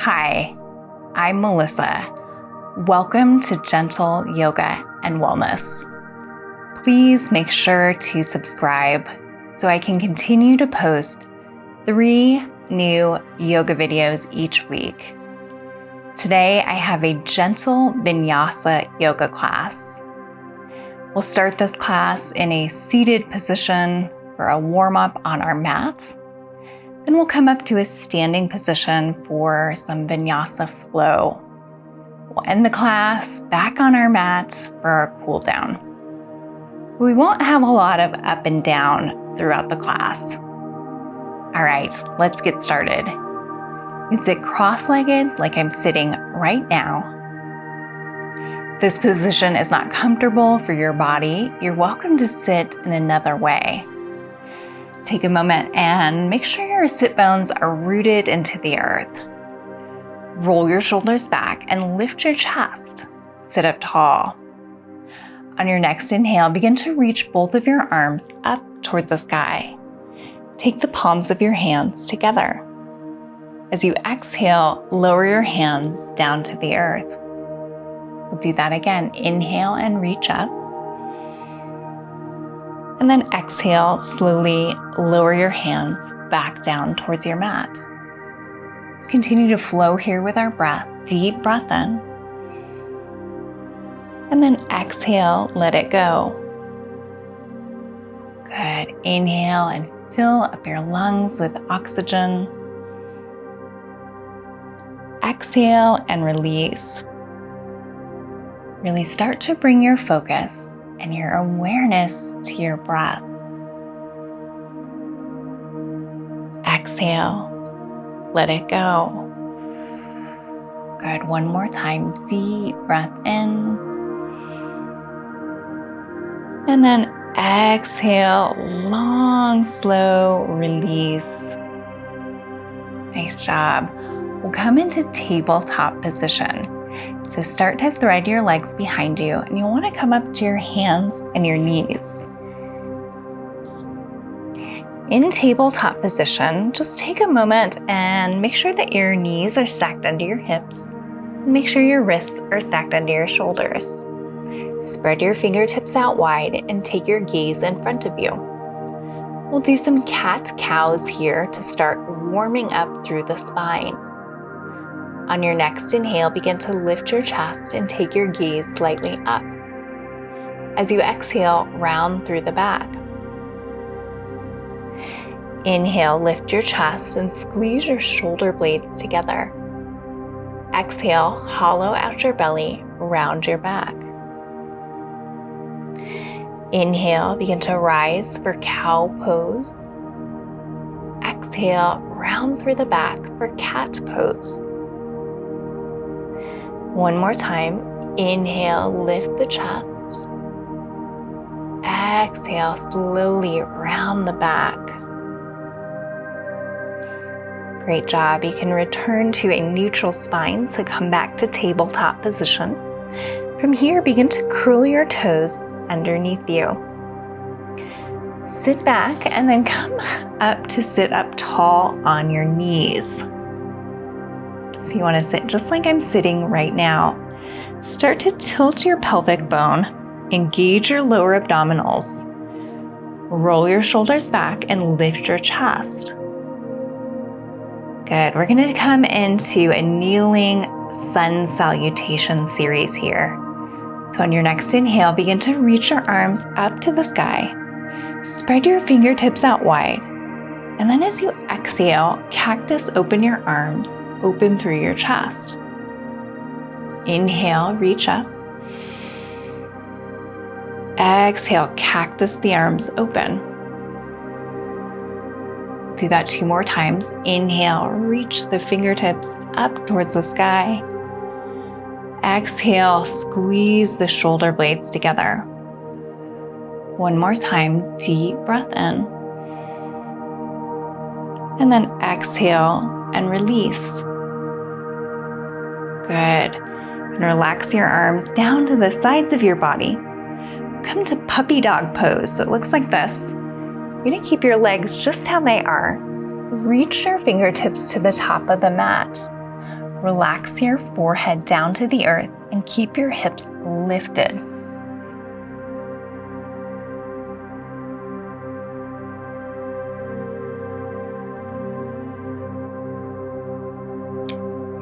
Hi, I'm Melissa. Welcome to Gentle Yoga and Wellness. Please make sure to subscribe so I can continue to post 3 new yoga videos each week. Today, I have a gentle Vinyasa Yoga class. We'll start this class in a seated position for a warm-up on our mat. Then we'll come up to a standing position for some Vinyasa flow. We'll end the class back on our mat for our cool down. We won't have a lot of up and down throughout the class. All right, let's get started. You can sit cross-legged like I'm sitting right now. If this position is not comfortable for your body, you're welcome to sit in another way. Take a moment and make sure your sit bones are rooted into the earth. Roll your shoulders back and lift your chest. Sit up tall. On your next inhale, begin to reach both of your arms up towards the sky. Take the palms of your hands together. As you exhale, lower your hands down to the earth. We'll do that again. Inhale and reach up. And then exhale, slowly lower your hands back down towards your mat. Let's continue to flow here with our breath. Deep breath in. And then exhale, let it go. Good. Inhale and fill up your lungs with oxygen. Exhale and release. Really start to bring your focus and your awareness to your breath. Exhale, let it go. Good, one more time, deep breath in. And then exhale, long, slow release. Nice job. We'll come into tabletop position. So start to thread your legs behind you, and you'll want to come up to your hands and your knees. In tabletop position, just take a moment and make sure that your knees are stacked under your hips. Make sure your wrists are stacked under your shoulders. Spread your fingertips out wide and take your gaze in front of you. We'll do some cat-cows here to start warming up through the spine. On your next inhale, begin to lift your chest and take your gaze slightly up. As you exhale, round through the back. Inhale, lift your chest and squeeze your shoulder blades together. Exhale, hollow out your belly, round your back. Inhale, begin to rise for cow pose. Exhale, round through the back for cat pose. One more time, inhale, lift the chest. Exhale, slowly round the back. Great job. You can return to a neutral spine, so come back to tabletop position. From here, begin to curl your toes underneath you. Sit back and then come up to sit up tall on your knees. So you want to sit just like I'm sitting right now. Start to tilt your pelvic bone, engage your lower abdominals. Roll your shoulders back and lift your chest. Good. We're going to come into a kneeling sun salutation series here. So on your next inhale, begin to reach your arms up to the sky. Spread your fingertips out wide. And then as you exhale, cactus open your arms, open through your chest. Inhale, reach up. Exhale, cactus the arms open. Do that 2 more times. Inhale, reach the fingertips up towards the sky. Exhale, squeeze the shoulder blades together. One more time, deep breath in. And then exhale and release. Good. And relax your arms down to the sides of your body. Come to puppy dog pose. So it looks like this. You're going to keep your legs just how they are. Reach your fingertips to the top of the mat. Relax your forehead down to the earth and keep your hips lifted.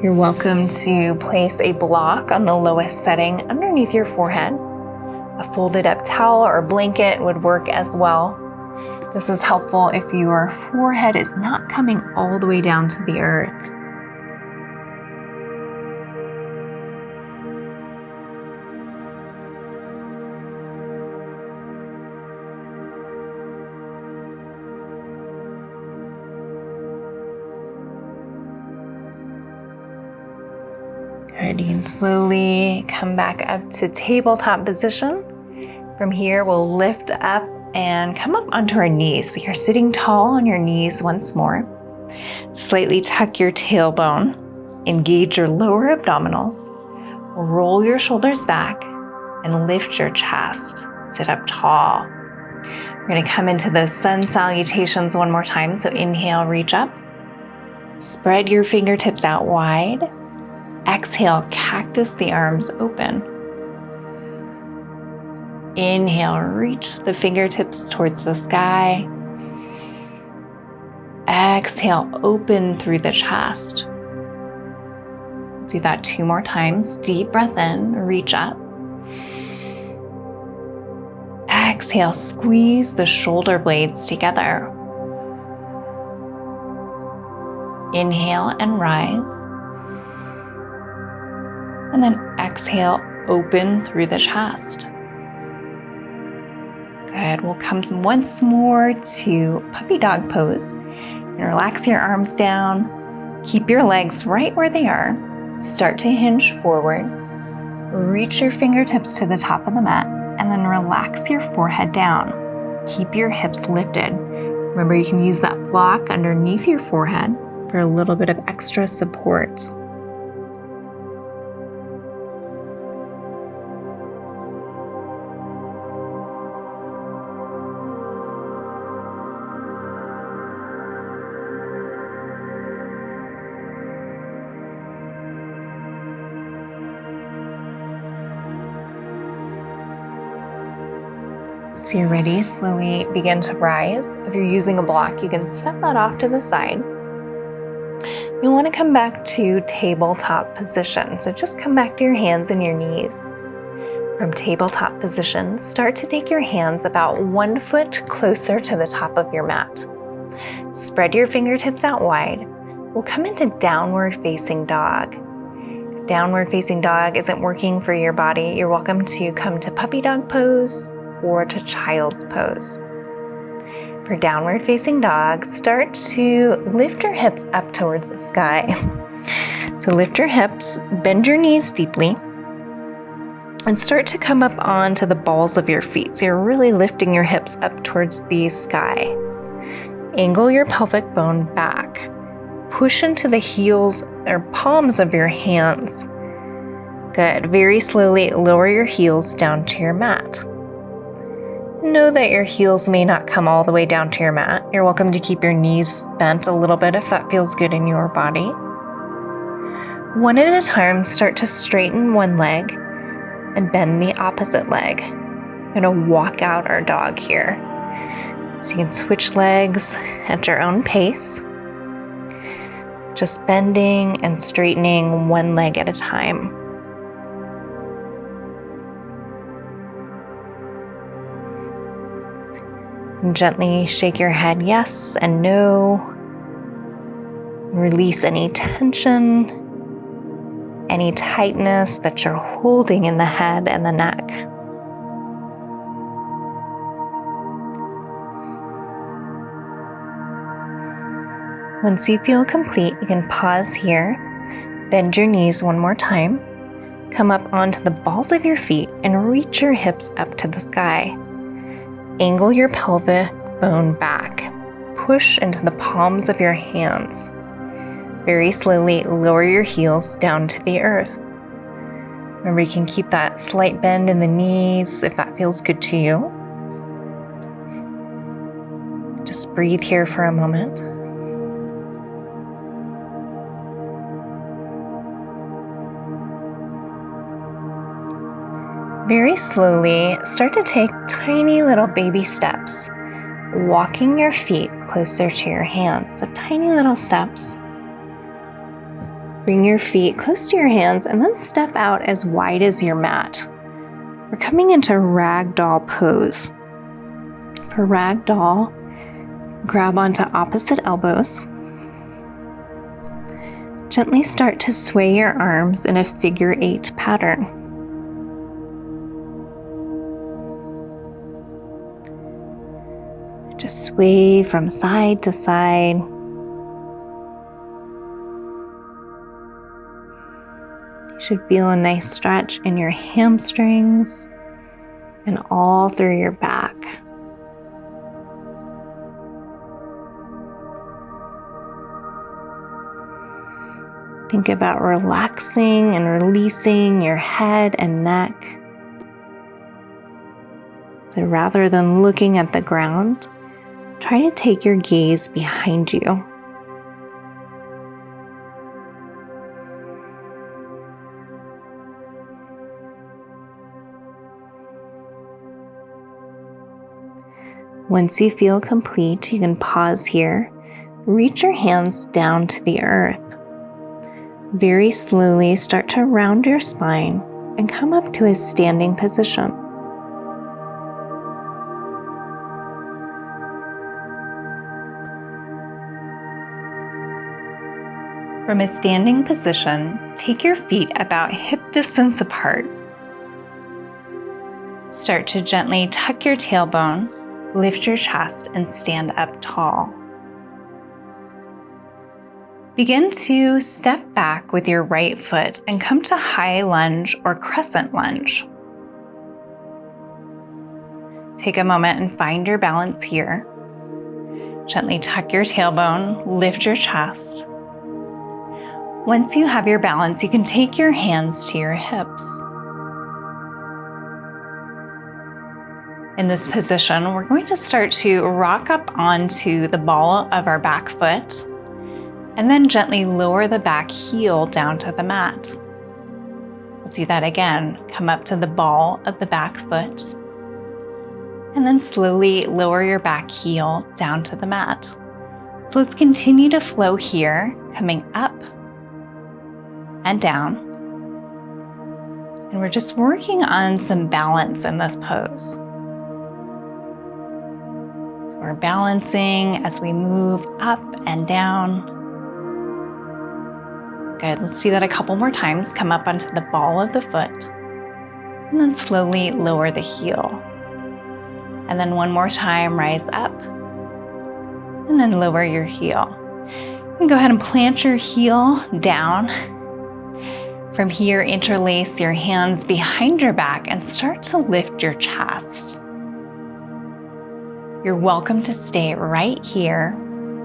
You're welcome to place a block on the lowest setting underneath your forehead. A folded up towel or blanket would work as well. This is helpful if your forehead is not coming all the way down to the earth. Good, you can slowly come back up to tabletop position. From here, we'll lift up and come up onto our knees. So you're sitting tall on your knees once more. Slightly tuck your tailbone, engage your lower abdominals, roll your shoulders back, and lift your chest. Sit up tall. We're gonna come into the sun salutations one more time. So inhale, reach up. Spread your fingertips out wide. Exhale, cactus the arms open. Inhale, reach the fingertips towards the sky. Exhale, open through the chest. Do that 2 more times. Deep breath in, reach up. Exhale, squeeze the shoulder blades together. Inhale and rise. And then exhale, open through the chest. Good, we'll come once more to puppy dog pose. And relax your arms down. Keep your legs right where they are. Start to hinge forward. Reach your fingertips to the top of the mat and then relax your forehead down. Keep your hips lifted. Remember, you can use that block underneath your forehead for a little bit of extra support. So you're ready, slowly begin to rise. If you're using a block, you can set that off to the side. You want to come back to tabletop position. So just come back to your hands and your knees. From tabletop position, start to take your hands about 1 foot closer to the top of your mat. Spread your fingertips out wide. We'll come into downward facing dog. If downward facing dog isn't working for your body, you're welcome to come to puppy dog pose or to child's pose. For downward facing dog, start to lift your hips up towards the sky. So lift your hips, bend your knees deeply, and start to come up onto the balls of your feet. So you're really lifting your hips up towards the sky. Angle your pelvic bone back. Push into the heels or palms of your hands. Good. Very slowly lower your heels down to your mat. Know that your heels may not come all the way down to your mat. You're welcome to keep your knees bent a little bit if that feels good in your body. One at a time, start to straighten one leg and bend the opposite leg. I'm going to walk out our dog here. So you can switch legs at your own pace. Just bending and straightening one leg at a time. Gently shake your head yes and no. Release any tension, any tightness that you're holding in the head and the neck. Once you feel complete, you can pause here, bend your knees one more time, come up onto the balls of your feet and reach your hips up to the sky. Angle your pelvic bone back. Push into the palms of your hands. Very slowly lower your heels down to the earth. Remember, you can keep that slight bend in the knees if that feels good to you. Just breathe here for a moment. Very slowly, start to take tiny little baby steps, walking your feet closer to your hands. So tiny little steps. Bring your feet close to your hands and then step out as wide as your mat. We're coming into ragdoll pose. For ragdoll, grab onto opposite elbows. Gently start to sway your arms in a figure 8 pattern. Just sway from side to side. You should feel a nice stretch in your hamstrings and all through your back. Think about relaxing and releasing your head and neck. So rather than looking at the ground, try to take your gaze behind you. Once you feel complete, you can pause here. Reach your hands down to the earth. Very slowly start to round your spine and come up to a standing position. From a standing position, take your feet about hip distance apart. Start to gently tuck your tailbone, lift your chest, and stand up tall. Begin to step back with your right foot and come to high lunge or crescent lunge. Take a moment and find your balance here. Gently tuck your tailbone, lift your chest. Once you have your balance, you can take your hands to your hips. In this position, we're going to start to rock up onto the ball of our back foot and then gently lower the back heel down to the mat. We'll do that again. Come up to the ball of the back foot and then slowly lower your back heel down to the mat. So let's continue to flow here, coming up and down. And we're just working on some balance in this pose. So we're balancing as we move up and down. Good, let's do that a couple more times. Come up onto the ball of the foot and then slowly lower the heel. And then one more time, rise up and then lower your heel. And go ahead and plant your heel down. From here, interlace your hands behind your back and start to lift your chest. You're welcome to stay right here,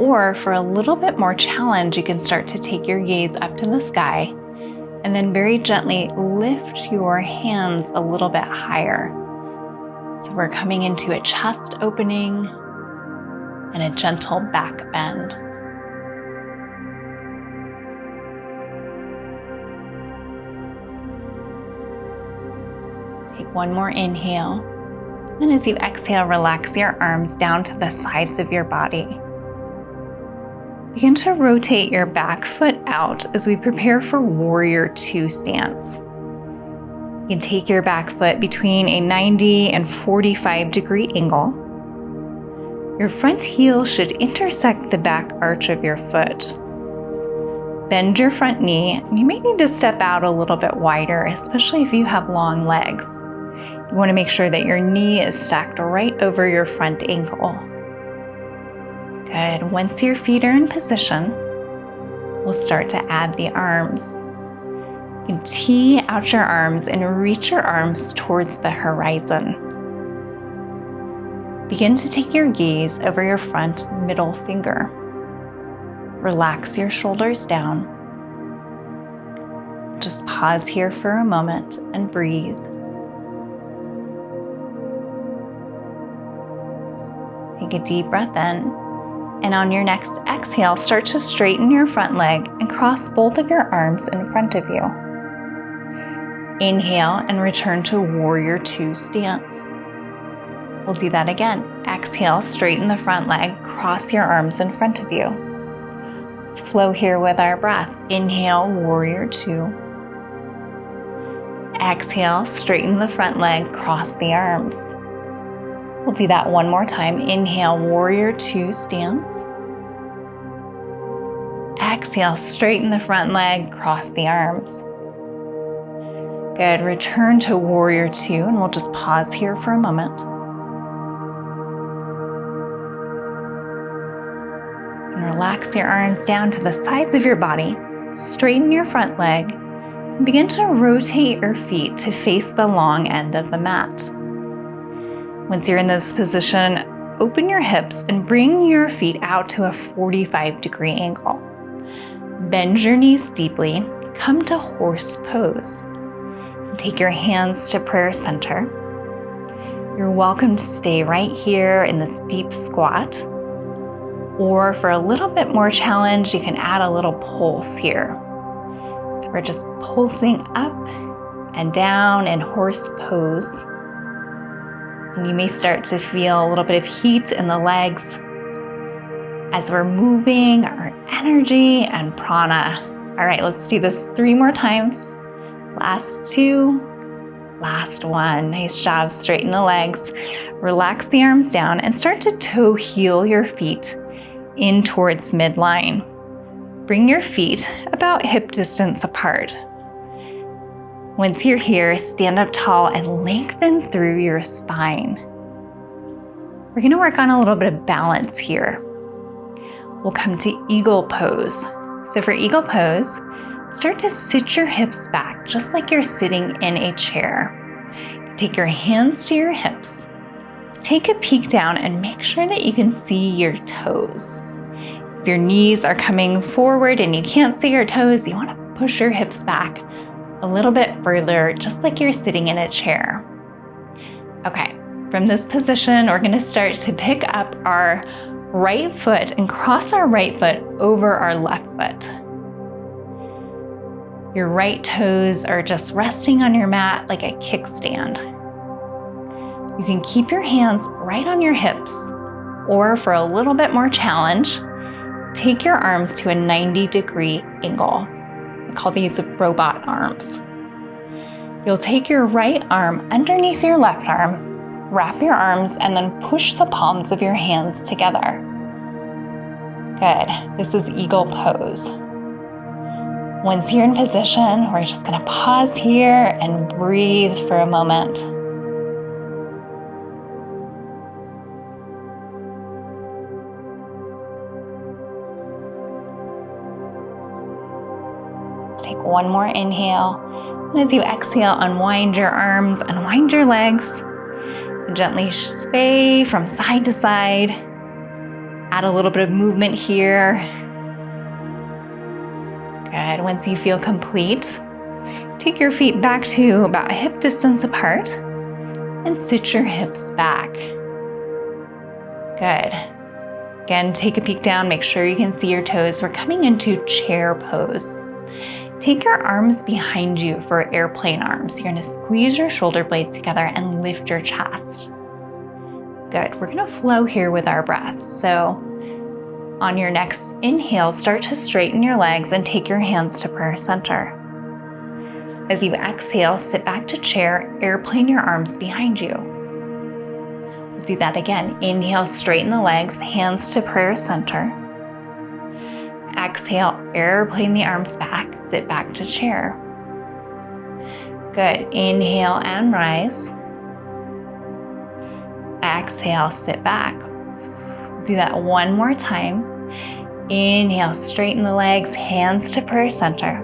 or for a little bit more challenge, you can start to take your gaze up to the sky and then very gently lift your hands a little bit higher. So we're coming into a chest opening and a gentle back bend. Take one more inhale. And as you exhale, relax your arms down to the sides of your body. Begin to rotate your back foot out as we prepare for Warrior 2 stance. You can take your back foot between a 90 and 45 degree angle. Your front heel should intersect the back arch of your foot. Bend your front knee, and you may need to step out a little bit wider, especially if you have long legs. You want to make sure that your knee is stacked right over your front ankle. Good. Once your feet are in position, we'll start to add the arms. You can tee out your arms and reach your arms towards the horizon. Begin to take your gaze over your front middle finger. Relax your shoulders down. Just pause here for a moment and breathe. Take a deep breath in, and on your next exhale, start to straighten your front leg and cross both of your arms in front of you. Inhale and return to warrior two stance. We'll do that again. Exhale, straighten the front leg, cross your arms in front of you. Let's flow here with our breath. Inhale, warrior two. Exhale, straighten the front leg, cross the arms. We'll do that one more time. Inhale, warrior two stance. Exhale, straighten the front leg, cross the arms. Good, return to warrior two, and we'll just pause here for a moment. And relax your arms down to the sides of your body. Straighten your front leg, and begin to rotate your feet to face the long end of the mat. Once you're in this position, open your hips and bring your feet out to a 45-degree angle. Bend your knees deeply, come to horse pose. Take your hands to prayer center. You're welcome to stay right here in this deep squat. Or for a little bit more challenge, you can add a little pulse here. So we're just pulsing up and down in horse pose. And you may start to feel a little bit of heat in the legs as we're moving our energy and prana. All right, let's do this 3 more times. Last 2, last 1. Nice job. Straighten the legs, relax the arms down, and start to toe heel your feet in towards midline. Bring your feet about hip distance apart. Once you're here, stand up tall and lengthen through your spine. We're going to work on a little bit of balance here. We'll come to eagle pose. So for eagle pose, start to sit your hips back, just like you're sitting in a chair. Take your hands to your hips. Take a peek down and make sure that you can see your toes. If your knees are coming forward and you can't see your toes, you want to push your hips back a little bit further, just like you're sitting in a chair. Okay, from this position, we're going to start to pick up our right foot and cross our right foot over our left foot. Your right toes are just resting on your mat like a kickstand. You can keep your hands right on your hips, or for a little bit more challenge, take your arms to a 90-degree angle. We call these robot arms. You'll take your right arm underneath your left arm, wrap your arms, and then push the palms of your hands together. Good. This is eagle pose. Once you're in position, we're just going to pause here and breathe for a moment. Let's take one more inhale. And as you exhale, unwind your arms, unwind your legs, and gently sway from side to side. Add a little bit of movement here. Good. Once you feel complete, take your feet back to about hip distance apart and sit your hips back. Good. Again, take a peek down, make sure you can see your toes. We're coming into chair pose. Take your arms behind you for airplane arms. You're going to squeeze your shoulder blades together and lift your chest. Good. We're going to flow here with our breath. So on your next inhale, start to straighten your legs and take your hands to prayer center. As you exhale, sit back to chair, airplane your arms behind you. We'll do that again. Inhale, straighten the legs, hands to prayer center. Exhale, airplane the arms back, sit back to chair. Good. Inhale and rise. Exhale, sit back. Do that one more time. Inhale, straighten the legs, hands to prayer center.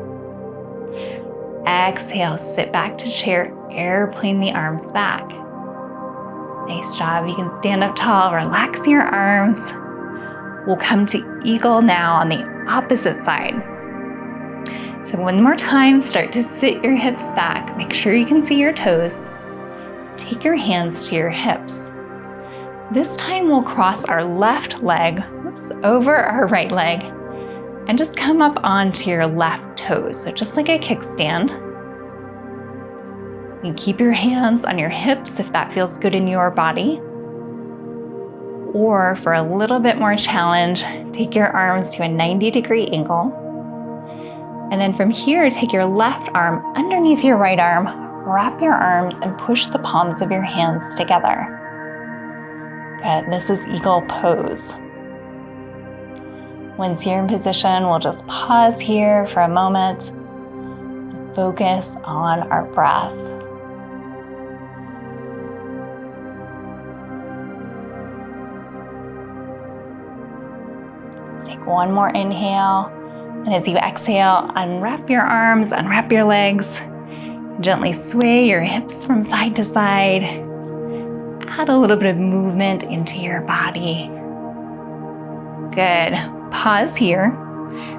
Exhale, sit back to chair, airplane the arms back. Nice job. You can stand up tall, relax your arms. We'll come to eagle now on the opposite side. So one more time, start to sit your hips back. Make sure you can see your toes. Take your hands to your hips. This time we'll cross our left leg, over our right leg, and just come up onto your left toes. So just like a kickstand. You keep your hands on your hips if that feels good in your body. Or for a little bit more challenge, take your arms to a 90-degree angle. And then from here, take your left arm underneath your right arm, wrap your arms and push the palms of your hands together. Good, this is eagle pose. Once you're in position, we'll just pause here for a moment and focus on our breath. Let's take one more inhale, and as you exhale, unwrap your arms, unwrap your legs, gently sway your hips from side to side. Add a little bit of movement into your body. Good. Pause here.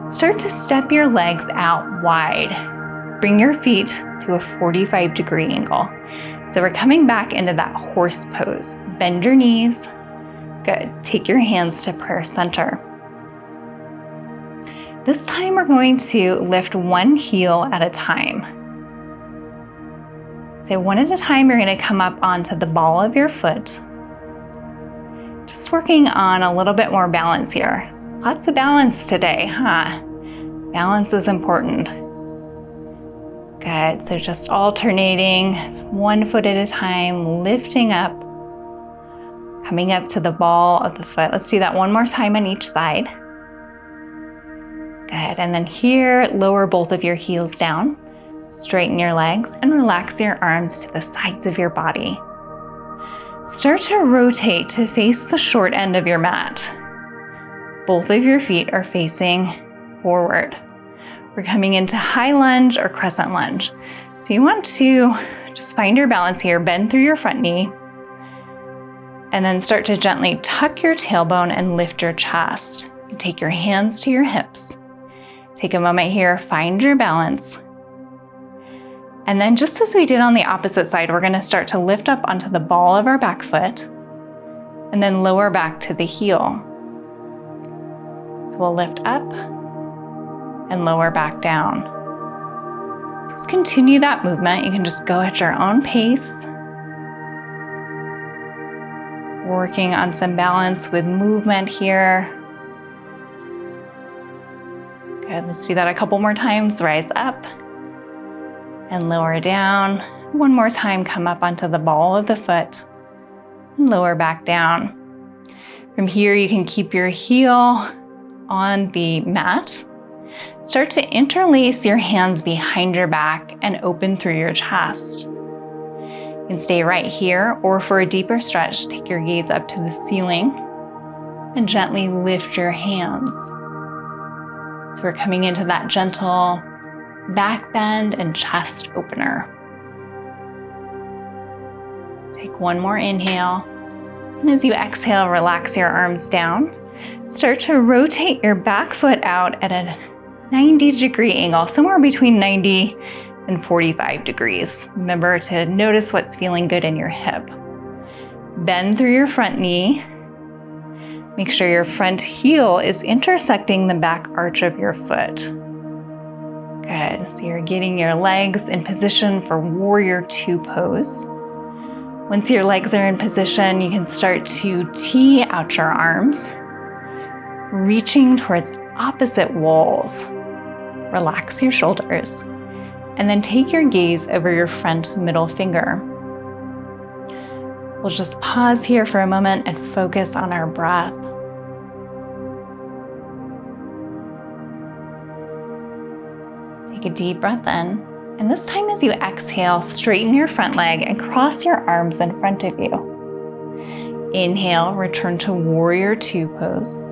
Start to step your legs out wide. Bring your feet to a 45-degree angle. So we're coming back into that horse pose. Bend your knees. Good. Take your hands to prayer center. This time we're going to lift one heel at a time. So one at a time, you're going to come up onto the ball of your foot. Just working on a little bit more balance here. Lots of balance today, huh? Balance is important. Good, so just alternating one foot at a time, lifting up, coming up to the ball of the foot. Let's do that one more time on each side. Good, and then here, lower both of your heels down, straighten your legs, and relax your arms to the sides of your body. Start to rotate to face the short end of your mat. Both of your feet are facing forward. We're coming into high lunge or crescent lunge. So you want to just find your balance here, bend through your front knee, and then start to gently tuck your tailbone and lift your chest. Take your hands to your hips. Take a moment here, find your balance. And then just as we did on the opposite side, we're going to start to lift up onto the ball of our back foot and then lower back to the heel. So we'll lift up and lower back down. So let's continue that movement. You can just go at your own pace. Working on some balance with movement here. Good, let's do that a couple more times. Rise up and lower down. One more time, come up onto the ball of the foot and lower back down. From here, you can keep your heel on the mat. Start to interlace your hands behind your back and open through your chest. You can stay right here, or for a deeper stretch, take your gaze up to the ceiling and gently lift your hands. So we're coming into that gentle back bend and chest opener. Take one more inhale. And as you exhale, relax your arms down. Start to rotate your back foot out at a 90-degree angle, somewhere between 90 and 45 degrees. Remember to notice what's feeling good in your hip. Bend through your front knee. Make sure your front heel is intersecting the back arch of your foot. Good. So you're getting your legs in position for warrior two pose. Once your legs are in position, you can start to tee out your arms, reaching towards opposite walls. Relax your shoulders, and then take your gaze over your front middle finger. We'll just pause here for a moment and focus on our breath. Take a deep breath in, and this time as you exhale, straighten your front leg and cross your arms in front of you. Inhale, return to warrior two pose.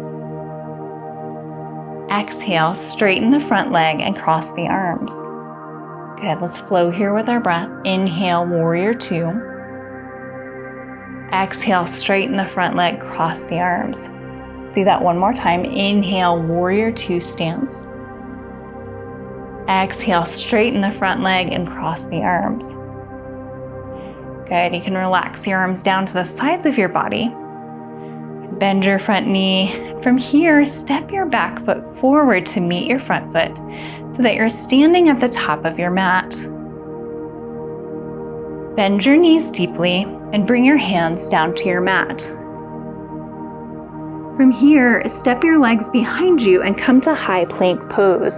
Exhale, straighten the front leg and cross the arms. Good, let's flow here with our breath. Inhale, warrior two. Exhale, straighten the front leg, cross the arms. Do that one more time. Inhale, warrior two stance. Exhale, straighten the front leg and cross the arms. Good, you can relax your arms down to the sides of your body. Bend your front knee. From here, step your back foot forward to meet your front foot so that you're standing at the top of your mat. Bend your knees deeply and bring your hands down to your mat. From here, step your legs behind you and come to high plank pose.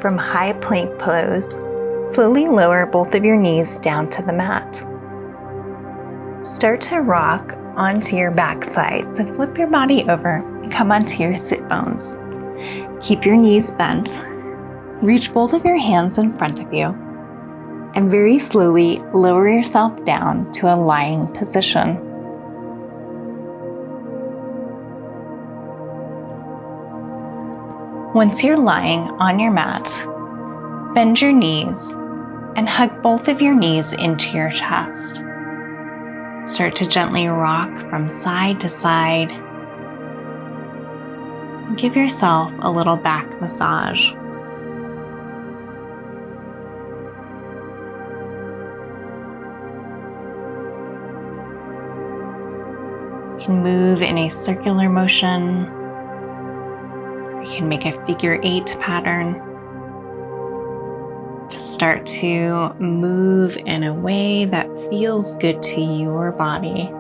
From high plank pose, slowly lower both of your knees down to the mat. Start to rock onto your backside, so flip your body over and come onto your sit bones. Keep your knees bent. Reach both of your hands in front of you and very slowly lower yourself down to a lying position. Once you're lying on your mat, bend your knees and hug both of your knees into your chest. Start to gently rock from side to side. Give yourself a little back massage. You can move in a circular motion. You can make a figure 8 pattern. Just start to move in a way that feels good to your body.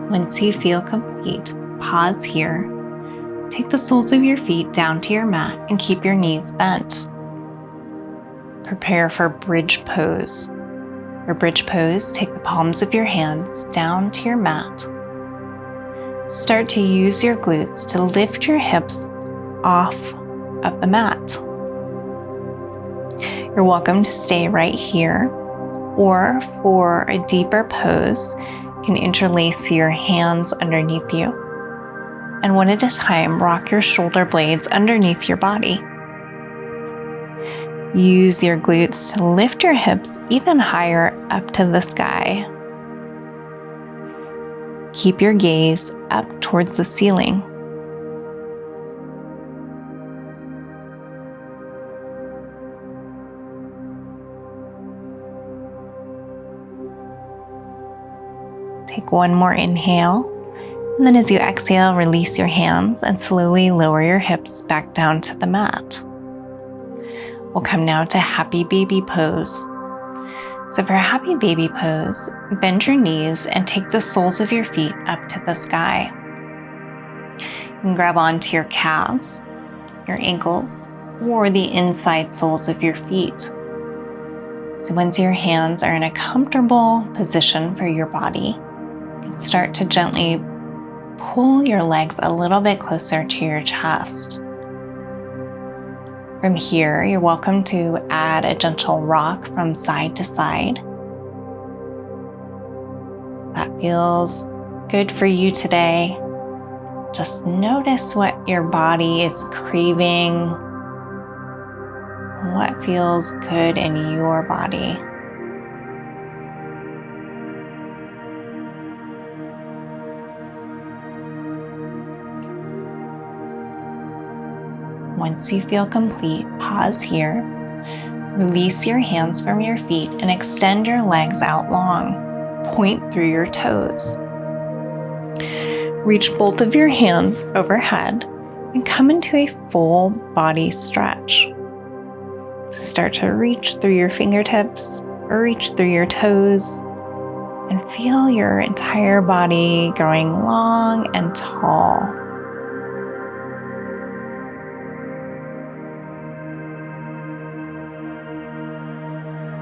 Once you feel complete, pause here. Take the soles of your feet down to your mat and keep your knees bent. Prepare for bridge pose. For bridge pose, take the palms of your hands down to your mat. Start to use your glutes to lift your hips off of the mat. You're welcome to stay right here, or for a deeper pose, you can interlace your hands underneath you. And one at a time, rock your shoulder blades underneath your body. Use your glutes to lift your hips even higher up to the sky. Keep your gaze up towards the ceiling. Take one more inhale. And then as you exhale, release your hands and slowly lower your hips back down to the mat. We'll come now to happy baby pose. So for happy baby pose, bend your knees and take the soles of your feet up to the sky. You can grab onto your calves, your ankles, or the inside soles of your feet. So once your hands are in a comfortable position for your body, you can start to gently pull your legs a little bit closer to your chest. From here, you're welcome to add a gentle rock from side to side. That feels good for you today. Just notice what your body is craving, what feels good in your body. Once you feel complete, pause here. Release your hands from your feet and extend your legs out long. Point through your toes. Reach both of your hands overhead and come into a full body stretch. So start to reach through your fingertips or reach through your toes and feel your entire body growing long and tall.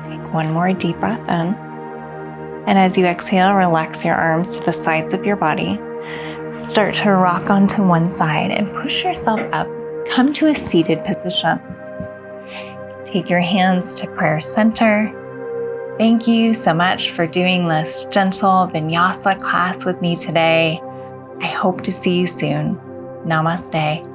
Take one more deep breath in. And as you exhale, relax your arms to the sides of your body. Start to rock onto one side and push yourself up. Come to a seated position. Take your hands to prayer center. Thank you so much for doing this gentle Vinyasa class with me today. I hope to see you soon. Namaste.